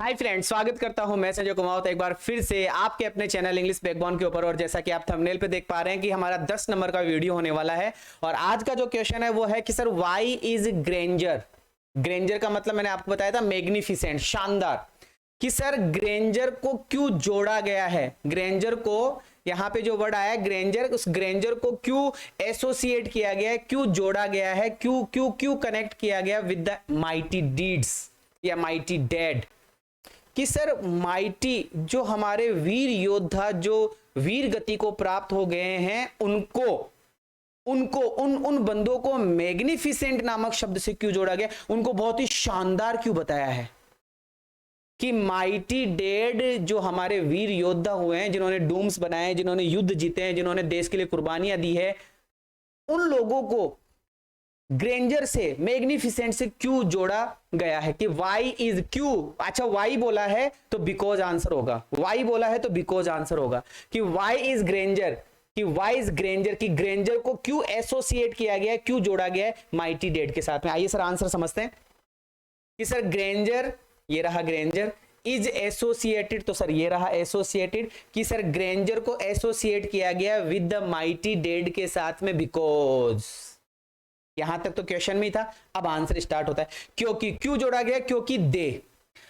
Hi friends, स्वागत करता हूं मैं संजय कुमावत एक बार फिर से आपके अपने चैनल इंग्लिश बैकबोन के ऊपर। और जैसा कि आप थंबनेल पे देख पा रहे हैं कि हमारा 10 नंबर का वीडियो होने वाला है। और आज का जो क्वेश्चन है वो है कि sir why is Granger. Granger का मतलब मैंने आपको बताया था मैग्निफिसेंट, शानदार। कि सर ग्रेंजर को क्यों जोड़ा गया है, ग्रेंजर को यहां पे जो वर्ड आया है ग्रेंजर, उस ग्रेंजर को क्यों एसोसिएट किया गया है, क्यों जोड़ा गया है, क्यों क्यों क्यों कनेक्ट किया गया विद द माइटी डीड्स या माइटी डेड। कि सर माइटी जो हमारे वीर योद्धा जो वीर गति को प्राप्त हो गए हैं उनको उनको उन बंदों को मैग्निफिसेंट नामक शब्द से क्यों जोड़ा गया, उनको बहुत ही शानदार क्यों बताया है। कि माइटी डेड जो हमारे वीर योद्धा हुए हैं, जिन्होंने डूम्स बनाए, जिन्होंने युद्ध जीते हैं, जिन्होंने देश के लिए कुर्बानियां दी है, उन लोगों को ग्रेंजर से मैग्निफिसेंट से क्यों जोड़ा गया है। कि वाई इज क्यों, अच्छा वाई बोला है तो बिकॉज आंसर होगा, वाई बोला है तो बिकॉज आंसर होगा। कि वाई इज ग्रेंजर, कि वाई इज ग्रेंजर, कि ग्रेंजर को क्यों एसोसिएट किया गया है, क्यों जोड़ा गया है माइटी डेड के साथ में। आइए सर आंसर समझते हैं। कि सर ग्रेंजर, ये रहा ग्रेंजर, इज एसोसिएटेड, तो सर ये रहा एसोसिएटेड। कि सर ग्रेंजर को एसोसिएट किया गया विद द माइटी डेड के साथ में बिकॉज। यहां तक तो क्वेश्चन में ही था, अब आंसर स्टार्ट होता है। क्योंकि क्यों जोड़ा गया, क्योंकि दे,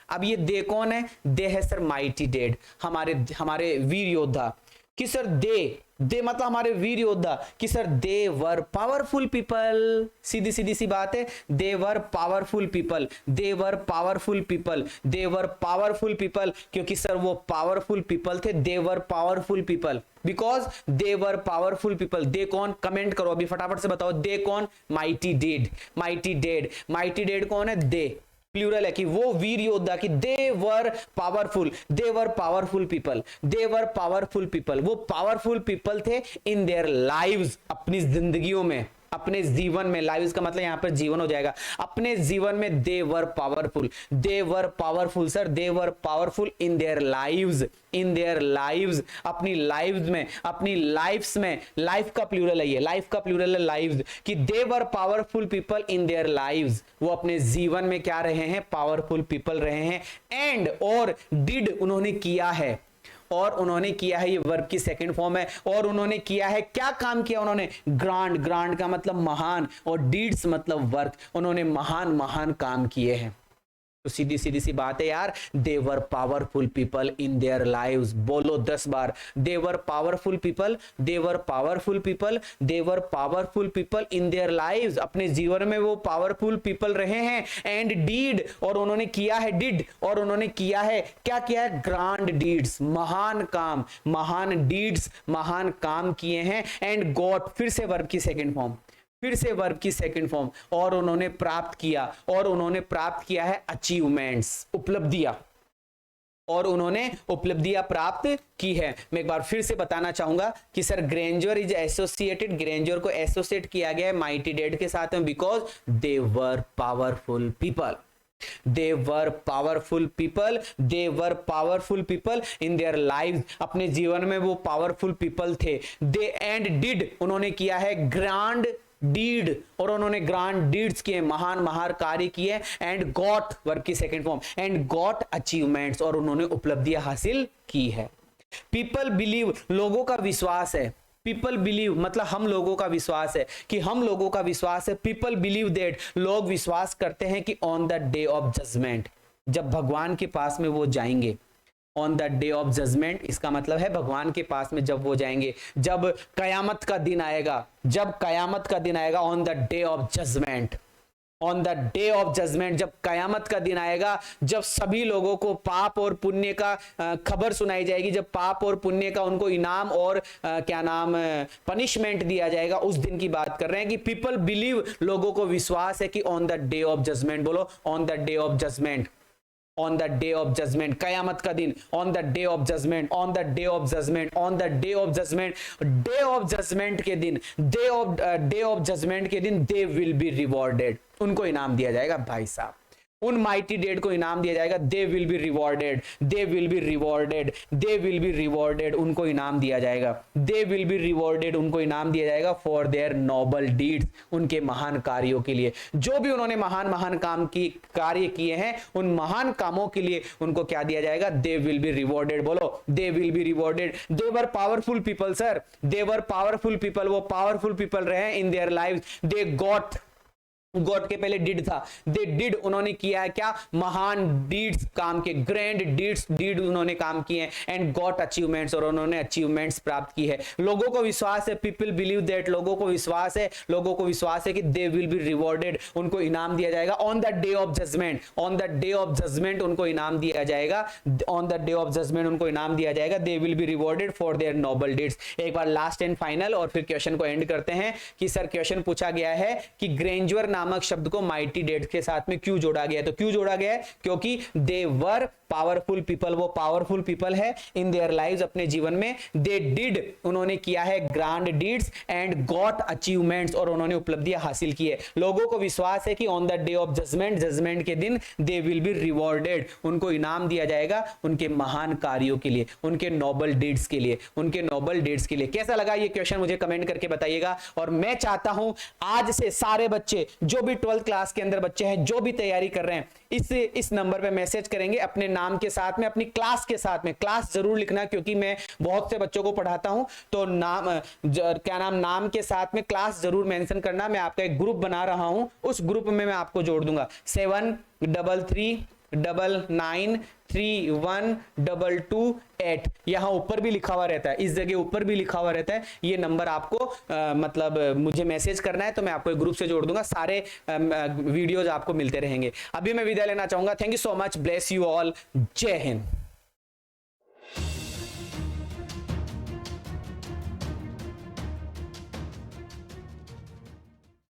अब ये दे कौन है, दे है सर माइटी डेड, हमारे वीर योद्धा। कि सर दे मतलब हमारे वीर योद्धा। कि sir they were powerful people, सीधी सीधी सी बात है, they were powerful people, they were powerful people, they were powerful people. क्योंकि सर वो पावरफुल पीपल थे, they were powerful people because they were powerful people. They कौन, कमेंट करो अभी फटाफट से बताओ, दे कौन, mighty dead, mighty dead, mighty dead कौन है, दे प्लूरल है। कि वो वीर योद्धा, कि they were powerful, they were powerful people, they were powerful people, वो पावरफुल पीपल थे इन देयर लाइव्स, अपनी जिंदगियों में, अपने जीवन में। लाइव्स का मतलब यहां पर जीवन हो जाएगा, अपने जीवन में they were powerful, they were powerful sir, they were powerful in their lives, in their lives, अपनी लाइव्स में, अपनी लाइफ्स में। लाइफ का प्लूरल है ये, लाइफ का प्लूरल है लाइव्स। कि they were powerful people in their lives, वो अपने जीवन में क्या रहे हैं, पावरफुल पीपल रहे हैं। एंड और डिड, उन्होंने किया है, और उन्होंने किया है, ये वर्ब की सेकंड फॉर्म है। और उन्होंने किया है, क्या काम किया उन्होंने, ग्रांड, ग्रांड का मतलब महान, और डीड्स मतलब वर्क, उन्होंने महान महान काम किए हैं। तो सीधी सीधी सी बात है यार, they were powerful people in their lives. बोलो 10 बार, they were powerful people, they were powerful people, they were powerful people in their lives, अपने जीवन में वो पावरफुल पीपल रहे हैं। एंड डीड, और उन्होंने किया है, डिड, और उन्होंने किया है, क्या किया है, ग्रांड डीड्स, महान काम, महान डीड्स, महान काम किए हैं। एंड गॉट, फिर से वर्ब की सेकेंड फॉर्म, फिर से वर्ब की सेकंड फॉर्म, और उन्होंने प्राप्त किया, और उन्होंने प्राप्त किया है अचीवमेंट्स, उपलब्धियां, और उन्होंने उपलब्धियां प्राप्त की है। मैं एक बार फिर से बताना चाहूंगा कि sir Granger is associated, Granger को एसोसिएट किया गया है माइटी डेड के साथ में because they were powerful people, they were powerful people, they were powerful people in their lives, अपने जीवन में वो पावरफुल पीपल थे। they and did, उन्होंने किया है ग्रांड डीड, और उन्होंने ग्रांड डीड्स किए, महान महान कार्य किए। एंड गॉट, वर्ब की second form, and got achievements, और उन्होंने उपलब्धियां हासिल की है। पीपल बिलीव, लोगों का विश्वास है, पीपल बिलीव मतलब हम लोगों का विश्वास है, कि हम लोगों का विश्वास है। पीपल बिलीव दैट, लोग विश्वास करते हैं कि on the day of judgement, जब भगवान के पास में वो जाएंगे, on the day of judgement, इसका मतलब है भगवान के पास में जब वो जाएंगे, जब कयामत का दिन आएगा, जब कयामत का दिन आएगा, on the day of judgement, on the day of judgement, जब कयामत का दिन आएगा, जब सभी लोगों को पाप और पुण्य का खबर सुनाई जाएगी, जब पाप और पुण्य का उनको इनाम और क्या नाम पनिशमेंट दिया जाएगा, उस दिन की बात कर रहे हैं। कि पीपल बिलीव, लोगों को विश्वास है कि on the day of judgement, बोलो on the day of judgement, on the day of judgement, कयामत का दिन, on the day of judgement, on the day of judgement, on the day of judgement, day of judgement के दिन, day of judgement के दिन दे will be rewarded, उनको इनाम दिया जाएगा भाई साहब, उन माइटी डेड को इनाम दिया जाएगा। They will be rewarded, they will be rewarded, they will be rewarded, उनको इनाम दिया जाएगा। दे विल बी रिवॉर्डेड, उनको इनाम दिया जाएगा फॉर देयर नोबल डीड्स, उनके महान कार्यों के लिए। जो भी उन्होंने महान महान काम की कार्य किए हैं, उन महान कामों के लिए उनको क्या दिया जाएगा? They will be rewarded. बोलो, they will be rewarded. They were powerful people sir, they were powerful people, वो पावरफुल पीपल रहे in their life. They got के पहले डिड था, दे डिड, उन्होंने किया है क्या? महान डीड्स, काम के ग्रैंड डीड्स, डीड उन्होंने काम किए हैं। एंड गॉट अचीवमेंट्स, और उन्होंने अचीवमेंट्स प्राप्त की है। लोगों को विश्वास है, पीपल बिलीव दैट, लोगों को विश्वास है, लोगों को विश्वास है कि दे विल बी रिवॉर्डेड, उनको इनाम दिया जाएगा on the day of judgement. On the day of judgement उनको इनाम दिया जाएगा, on the day of judgement उनको इनाम दिया जाएगा। They will be rewarded for their noble deeds. एक बार लास्ट एंड फाइनल, और फिर क्वेश्चन को एंड करते हैं कि सर क्वेश्चन पूछा गया है कि ग्रेंजर नामक शब्द को माइटी डेड के साथ में क्यों जोड़ा गया है? तो क्यों जोड़ा गया है? क्योंकि दे वर पावरफुल पीपल, वो पावरफुल पीपल है इन देयर लाइव्स, अपने जीवन में। दे डिड, उन्होंने किया है grand deeds, and got achievements, और उन्होंने उपलब्धियां हासिल की है। लोगों को विश्वास है कि on the day of judgement, judgement के दिन, दे विल बी रिवॉर्डेड, उनको इनाम दिया जाएगा उनके महान कार्यों के लिए, उनके नोबल डीड्स के लिए, उनके नोबल डीड्स के लिए। कैसा लगा ये क्वेश्चन मुझे कमेंट करके बताइएगा। और मैं चाहता हूं आज से सारे बच्चे, जो भी 12th क्लास के अंदर बच्चे हैं, जो भी तैयारी कर रहे हैं, इस नंबर पे मैसेज करेंगे अपने नाम के साथ में, अपनी क्लास के साथ में। क्लास जरूर लिखना, क्योंकि मैं बहुत से बच्चों को पढ़ाता हूं, तो नाम के साथ में क्लास जरूर मेंशन करना। मैं आपका एक ग्रुप बना रहा हूं, उस ग्रुप में मैं आपको जोड़ दूंगा। 7339312228, यहां ऊपर भी लिखा हुआ रहता है, इस जगह ऊपर भी लिखा हुआ रहता है। ये नंबर आपको मतलब मुझे मैसेज करना है, तो मैं आपको एक ग्रुप से जोड़ दूंगा। सारे वीडियोज आपको मिलते रहेंगे। अभी मैं विदा लेना चाहूंगा। Thank you so much, bless you all, जय हिंद।